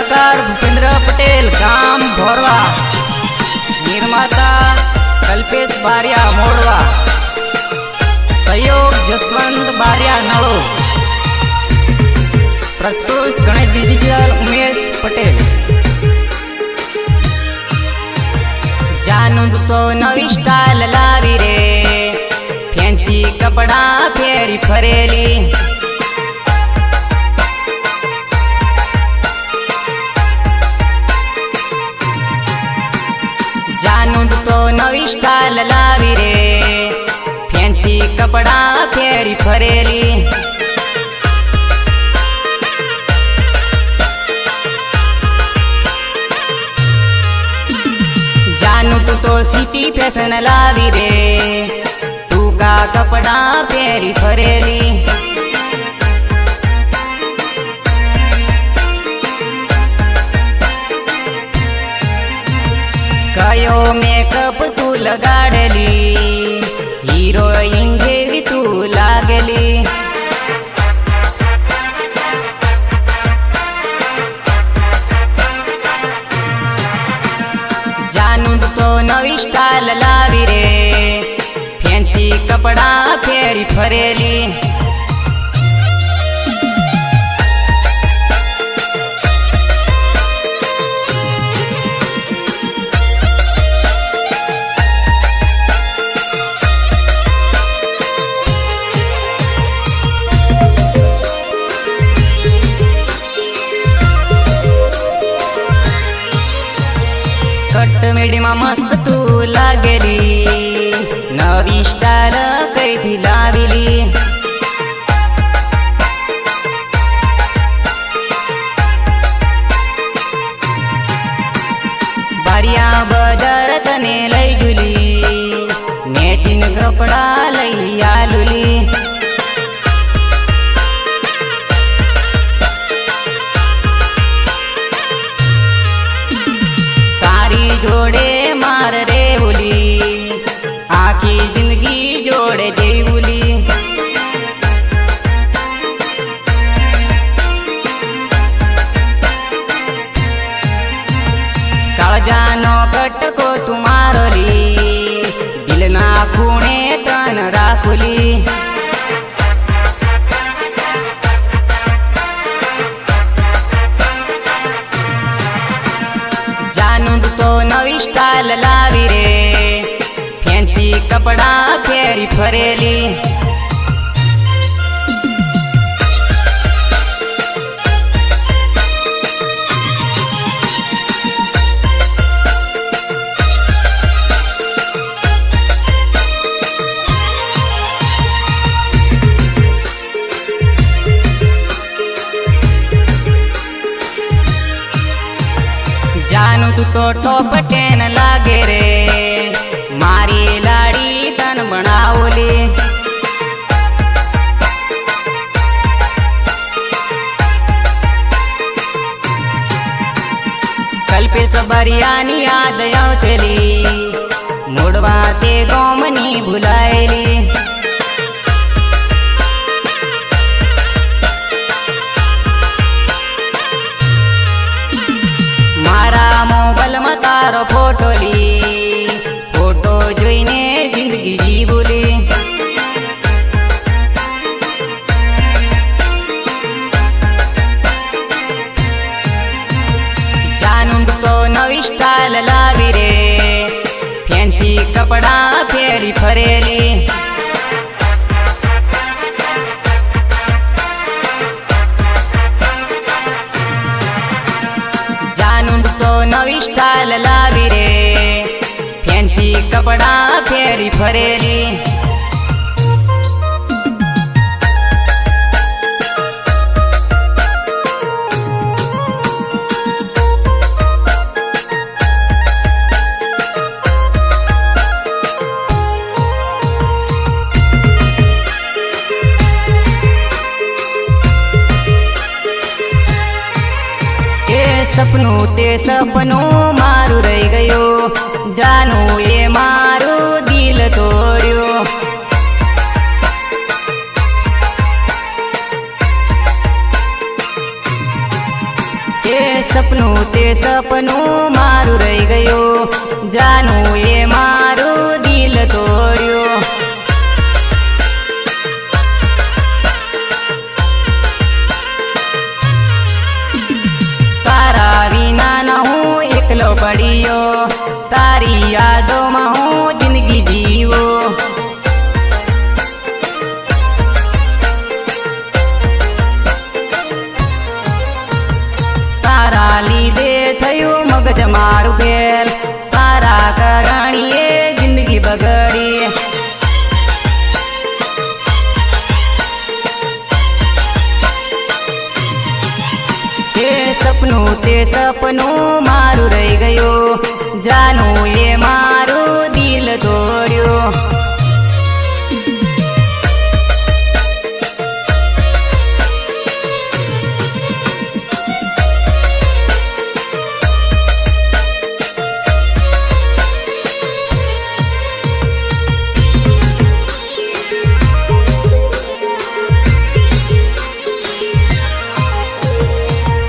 कलाकार भूपेंद्र पटेल गाम भोरवा, निर्माता कल्पेश बारिया मोड़वा, सहयोग जसवंत बारिया नळो, प्रस्तुत गणेश डिजिटल उमेश पटेल। जानू तो नवी स्टाइल लावी रे, फैंसी कपड़ा फेरी फरेली, जानू तो नवी स्टाइल लावी रे, फैंसी कपड़ा फेरी फरेली। जानू तो सिटी फैशन लावी रे, तू का कपड़ा फेरी फरेली। कयो मेकअप तू लगाड़ली, हीरोइन जेवी तू लागली। जानू तो नवी स्टाइल लावी रे, फैंसी कपड़ा फेरी फरेली। कट मेडी मा मस्त तू लागेली, नवी स्टाइल कैदी लाविली। बारिया बजार तने लई जुली, मैचिंग कपड़ा लई आलुली। जोड़े मार रे बोली, आखी जिंदगी जोड़े दे बोली। काळजानो कटको तुम्हारोली, दिलना खूणे तन राखुली। जानू तो नवी स्टाइल लावी रे, फैंसी कपड़ा फेरी फरेली। जानू तो टॉप 10 लागे रे, मारी लाड़ी तन बनावली। कल्पेश बारियानी याद आवशेली, मोड़वा ते गोमनी भुलायली। मोबाइल में तारो फोटो ली, फोटो जोईने जिंदगी जी बोली। जानू तो नवी स्टाइल लावी रे, फैंसी कपड़ा फेरी फरेली। जानू तो नवी स्टाइल लावी रे, फैंसी कपड़ा फेरी फरेली। सपनों ते सपनों मारू रह गयो, जानू ये मारो दिल तोड़ियो। સપનું તે સપનું મારું રહી ગયું, જાનું એ મારું દિલ તોડ્યું. તારા વિના ન હું એકલો પડ્યો, તારી યાદોમાં હું જિંદગી જીવો. તારા લીધે થયું મગજ મારું ફેલ, તારા કરણીએ જિંદગી બગડી. તે સપનું તે સપનું મારું રહી ગયું, જાનું એ મારું દિલ તોડ્યું.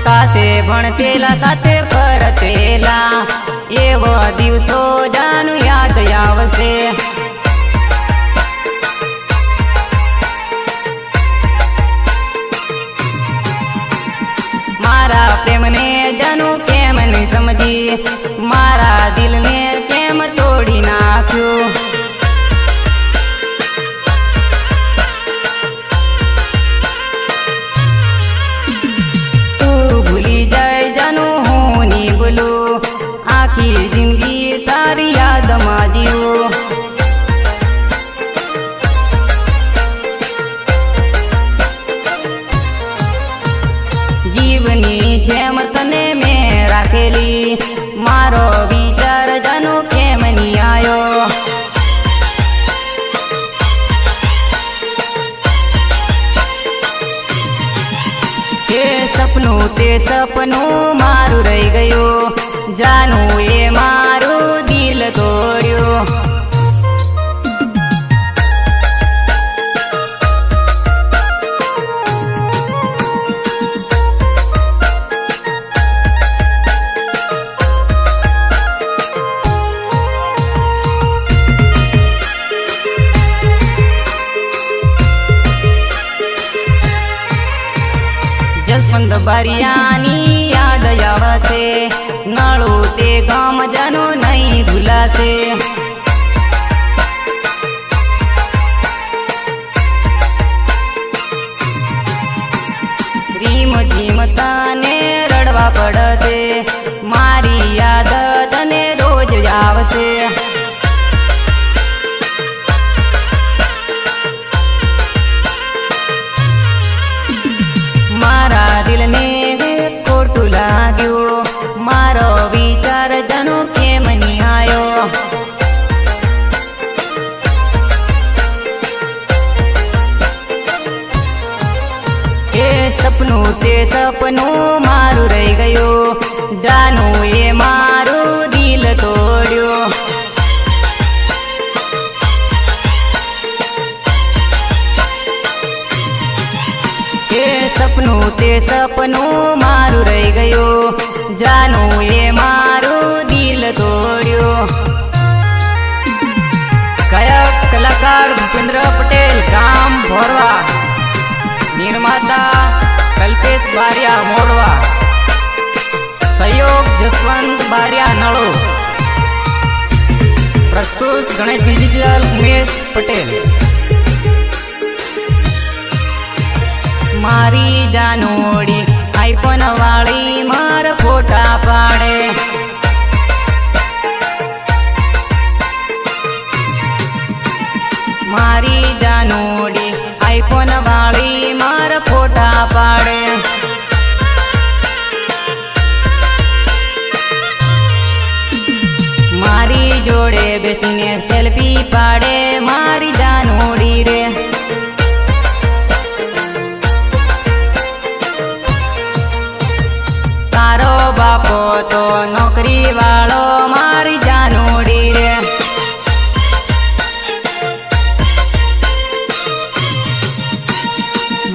સાથે ભણતેલા સાથે ફરતેલા, એવા દિવસો જાનું યાદ આવશે. મારા પ્રેમને જાનું કેમ નહીં સમજી, મારા દિલને કેમ તોડી નાખ્યું. આખી જિંદગી તારી યાદમાં જીવું. જીવની જેમ તને મેં રાખેલી, મારો વિચાર જાનો કેમ નહીં આવ્યો. તે સપનું તે સપનું મારું રહી ગયું, જાનું એ મારું દિલ તોડ્યું. જસવંત બારિયાની યાદ આવશે, નળું તે ગામ જાનો નહીં ભૂલાશે. રીમ જીમ તને રડવા પડશે, મારી યાદ તને રોજ આવશે. મારા દિલને ખોટું લાગ્યું, મારો વિચાર જાનો કેમ નહીં આવ્યો. એ સપનું તે સપનું મારું રહી ગયું, જાનું એ મારું દિલ તોડ્યું. સપનું તે સપનું મારું રહી ગયું, જાનું એ મારું દિલ તોડ્યું. ગાયક કલાકાર ભૂપેન્દ્ર પટેલ, ગામ ભોરવા. નિર્માતા કલ્પેશ બારિયા મોડવા. સહયોગ જસવંત બારિયા નળો. પ્રસ્તુત ગણેશ ડિજિટલ ઉમેશ પટેલ. મારી જાનોડી આઈફોન વાળી મારા ફોટા પાડે. મારી જાનોડી આઈફોન વાળી મારા ફોટા પાડે. મારી જોડે બેસીને સેલ્ફી પાડે, મારી જાનોડી રે. તારો બાપો તો નોકરી વાળો, મારી જાનોડી રે.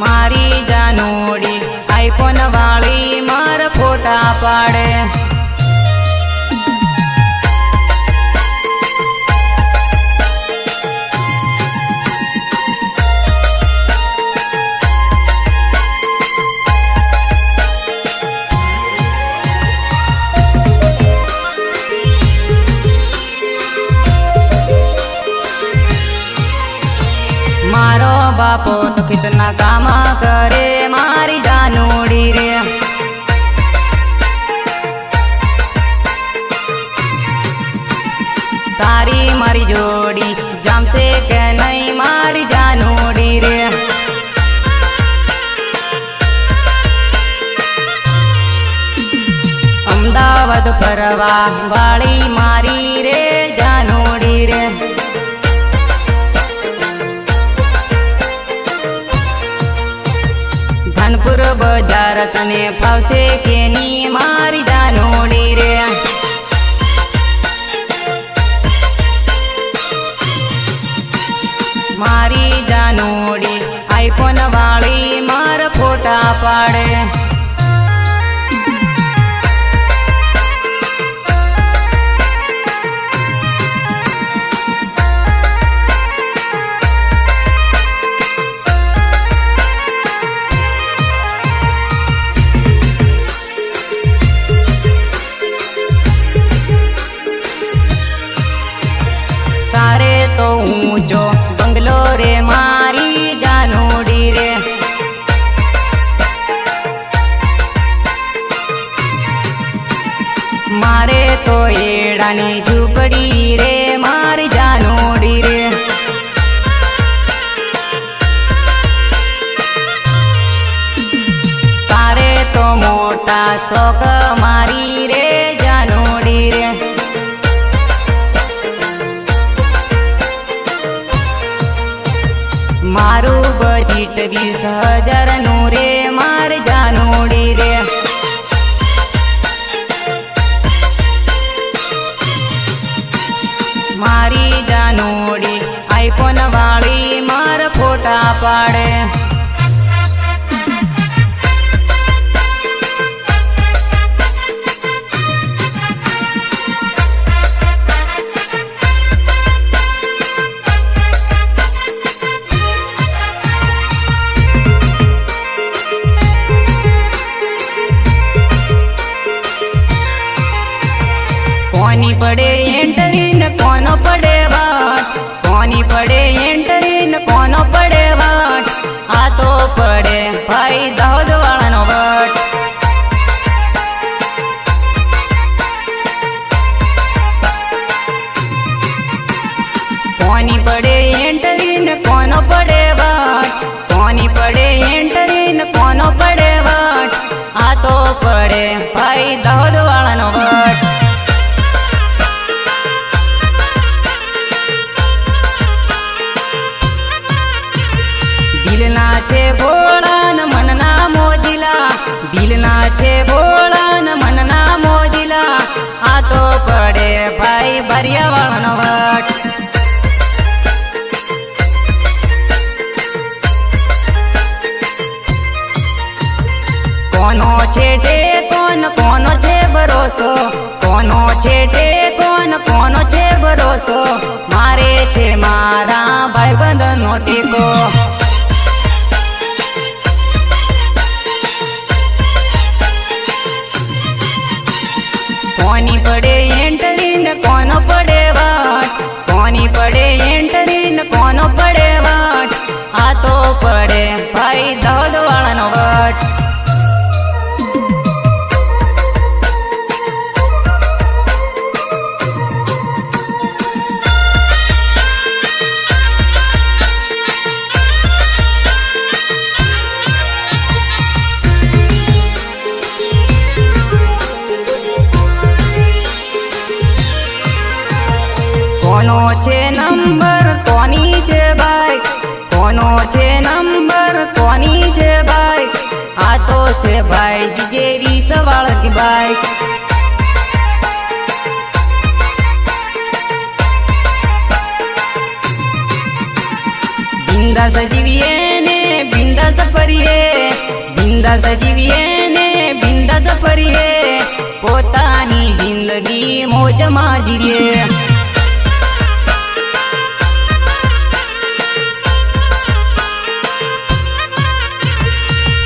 મારી જાનોડી આઈફોન વાળી મારા ફોટા फोटा पाड़े। मारो बापो तो कितना काम करे मारी जानूड़ी रे। तारी मारी जोड़ी जमसे के नहीं मारी जानूड़ी रे। अमदावाद फरवा वाली मारी रे जानूड़ी रे। धनपुर बजार तने फावसे के नी मारी जानूड़ी रे। मारी जानूड़ी आईफोन वाली मार फोटा पाड़े। तारे तो ऊंचो बंगलो रे मारी जानूड़ी रे। मारे तो एड़ानी झूपड़ी रे मारी जानूड़ी रे। तारे तो मोटा शौक मारी रे जानूड़ी रे। मारू बजट 20,000 नु रे मार जानूड़ी रे। मारी जानूड़ी आईफोन वाली मार फोटा पाड़े। कोनी पड़े एंटरी न कोनो पड़े वाट। कोनी पड़े एंटरी न कोनो पड़े वाट। आ तो पड़े भाई दाऊद वाला नो वाट। कोनी पड़े एंटरी न कोनो पड़े वाट। कोनी पड़े एंटरी न कोनो पड़े वाट। आ तो पड़े भाई दाऊद वाला नो वाट। दिल ना छे भोळा न मन ना मोजिला। दिल ना छे भोळा न मन ना मोजिला। आ तो पड़े भाई भरिया वाला नो वाट। कोनो छेटे कोनो छे भरोसो। कोनो छेटे कोनो छे भरोसो। मारे छे मारा भाई बंद नो टीको। कोनी पड़े एंटरी न कोनो पड़े वाट। कोनी पड़े एंटरी न कोनो पड़े वाट। आ तो पड़े भाई दाऊद वाला नो वाट। कोनो छे नंबर कोनी छे बाइक। कोनो छे नंबर कोनी छे बाइक। आ तो छे भाई जीजेरी सवाल की बाइक। बिंदास जीविए ने बिंदास परिए। बिंदास जीविए ने बिंदास परिए। મોજ માજીએ.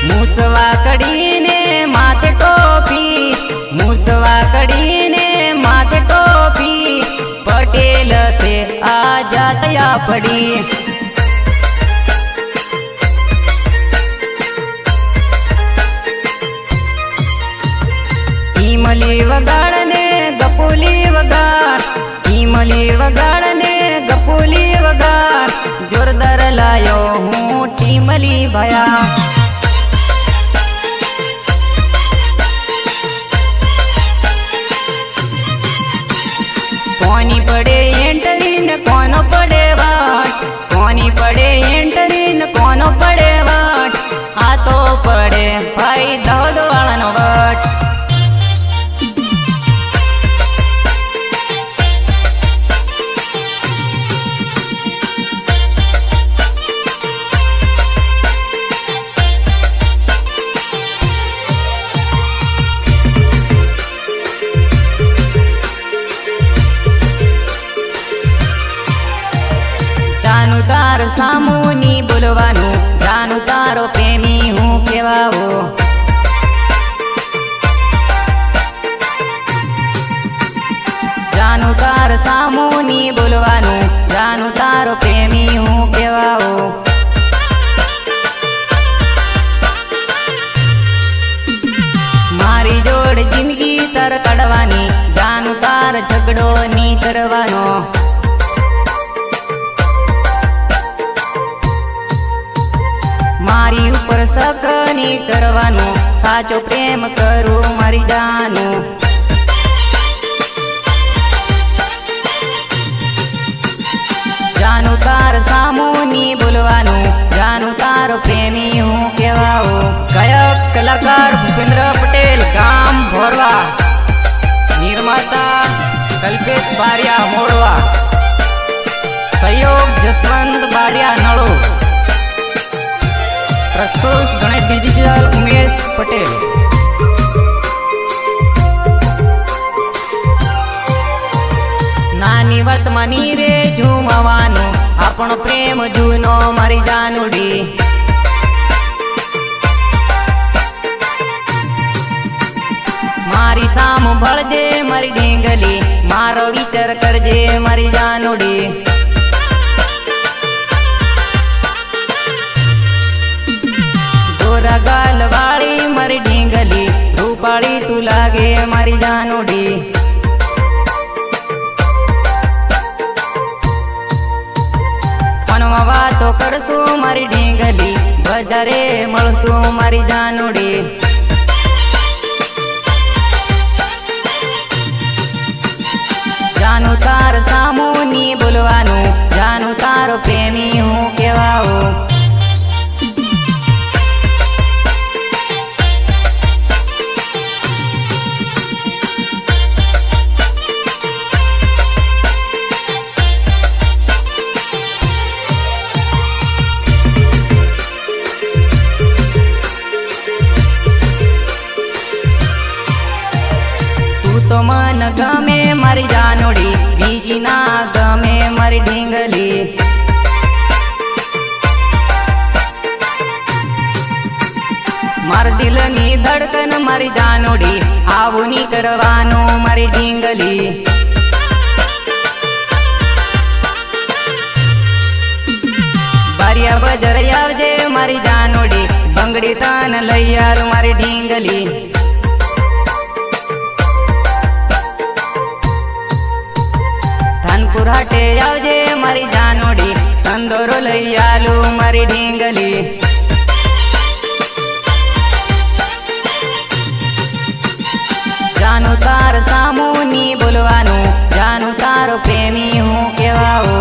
મૂસવા કડીને માથે ટોપી, મૂસવા કડીને માથે ટોપી, પટેલ સે આ જાતયા પડી. ઈમલી વગાડ ને ગપુલી વગાડ, ઈમલી વગાડ ને ગપુલી વગાડ, જોરદાર લાયો હું ટીમલી ભયા. કોની પડે એન્ટરી ને કોનો પડે વાટ, કોની પડે એન્ટરી ને કોનો પડે વાટ, આ તો પડે ભાઈ દાઉદ વાળાનો વટ. જાનું તાર સામુની બોલવાનું, જાનું તારો પ્રેમી હું કેવાવો. જાનું તાર સામુની બોલવાનું, જાનું તારો પ્રેમી હું કેવાવો. મારી જોડ જિંદગી તાર કાઢવાની, જાનું તાર ઝઘડો ની કરવાનો. મારી ઉપર શક ની કરવાનો, સાચો પ્રેમ કરું મારી જાનું. જાનું તાર સામુની બોલવાનું, જાનું તારો પ્રેમી હું કેવાવો. ગાયક કલાકાર ભૂપેન્દ્ર પટેલ, ગામ ભોરવા. નિર્માતા કલ્પેશ બારિયા મોડવા. સહયોગ જસવંત બારિયા નળો. પ્રસ્તુત ગણેશ ડિજિટલ ઉમેશ પટેલ. નાની વાતમાં નીરે ઝૂમવાનું, આપણો પ્રેમ જૂનો મારી જાનુડી. મારી સામ ભળજે મારી ઢીંગલી, મારો વિચાર કરજે મારી જાનુડી. ગોરા ગાલ વાળી મારી ઢીંગલી, રૂપાળી તું લાગે મારી જાનુડી. ફોનમાં વાતો કરશું મારી ઢીંગલી, બજારે મળશું મારી જાનુડી. જાનું તાર સામુની બોલવાનું, જાનું તારો પ્રેમી હું કેવાવો. તો મન ગમે મારી જાનુડી, બીજી ના ગમે મારી ઢીંગલી. માર દિલની ધડકન મારી જાનુડી, આવું ની કરવાનું મારી ઢીંગલી. બારિયા બજાર આવજે મારી જાનુડી, બંગડી તન લઈ આલ મારી ઢીંગલી. ધાનપુર હાટે આવજે મારી જાનુડી, કંદોરો લઈ આલું મારી ઢીંગલી. જાનું તાર સામુની બોલવાનું, જાનું તારો પ્રેમી હું કેવાવો.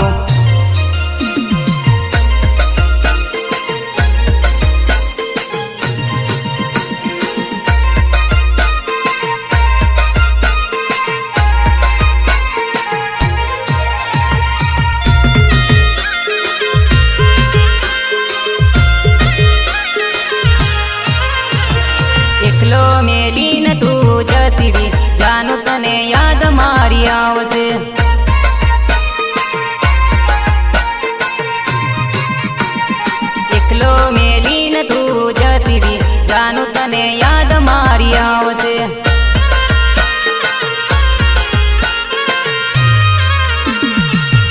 એકલો મેલીને તું જતી રી, જાનું તને યાદ મારી આવશે. એકલો મેલીને તું જતી રહી, જાનું તને યાદ મારી આવશે.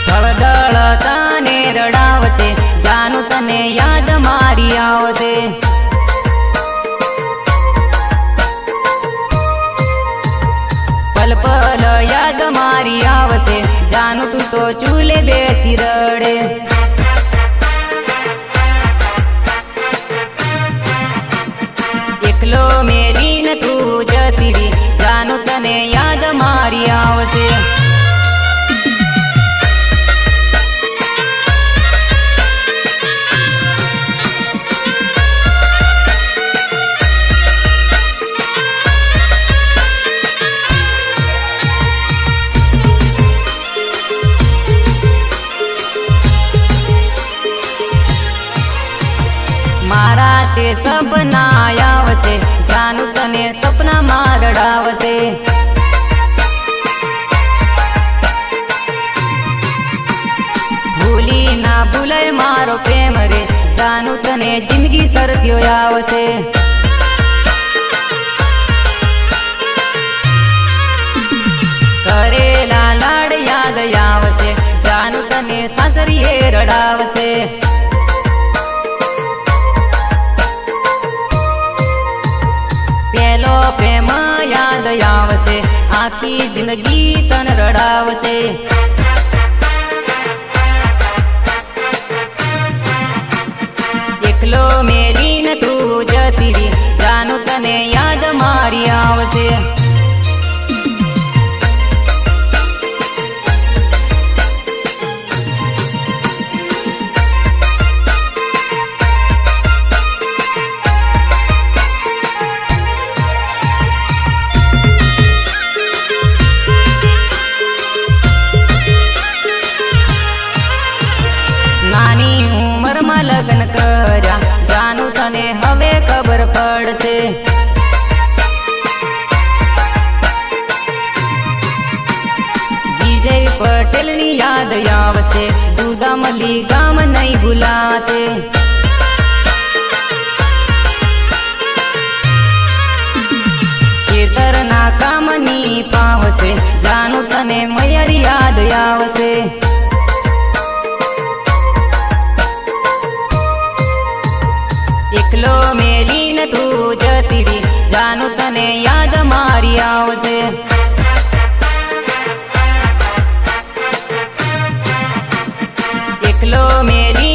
ઢળઢળ તને રડાવશે, જાનું તને યાદ મારી આવશે. પલ પલ યાદ મારી આવશે, જાનું તું તો ચૂલે બેસી રડે. એકલો મેલીને તું જતી રહી, જાનું તને યાદ મારી આવશે. મારા તે સપના આવશે, જાનું તને સપનામાં રડાવશે. ભૂલી ના ભૂલાય મારો પ્રેમ રે, જાનું તને જિંદગી સરત્યો આવશે. કરેલા લાડ યાદ આવશે, જાનું તને સાસરીએ રડાવશે. પેલો પ્રેમ યાદ આવશે, આખી જિંદગી તને રડાવશે. એકલો મેલીને તું જતી રહી, જાનું તને યાદ મારી આવશે. નાની ઉંમરમાં લગ્ન કર્યા, જાનું તને હવે ખબર પડશે. વિજય પટેલની યાદ આવશે, દુદામલી ગામ નહીં ભૂલાશે. ખેતરના કામની પાવશે, જાનું તને મયર યાદ આવશે. એકલો મેલીને તું જતી રહી, જાનું તને યાદ મારી આવશે. એકલો મેલી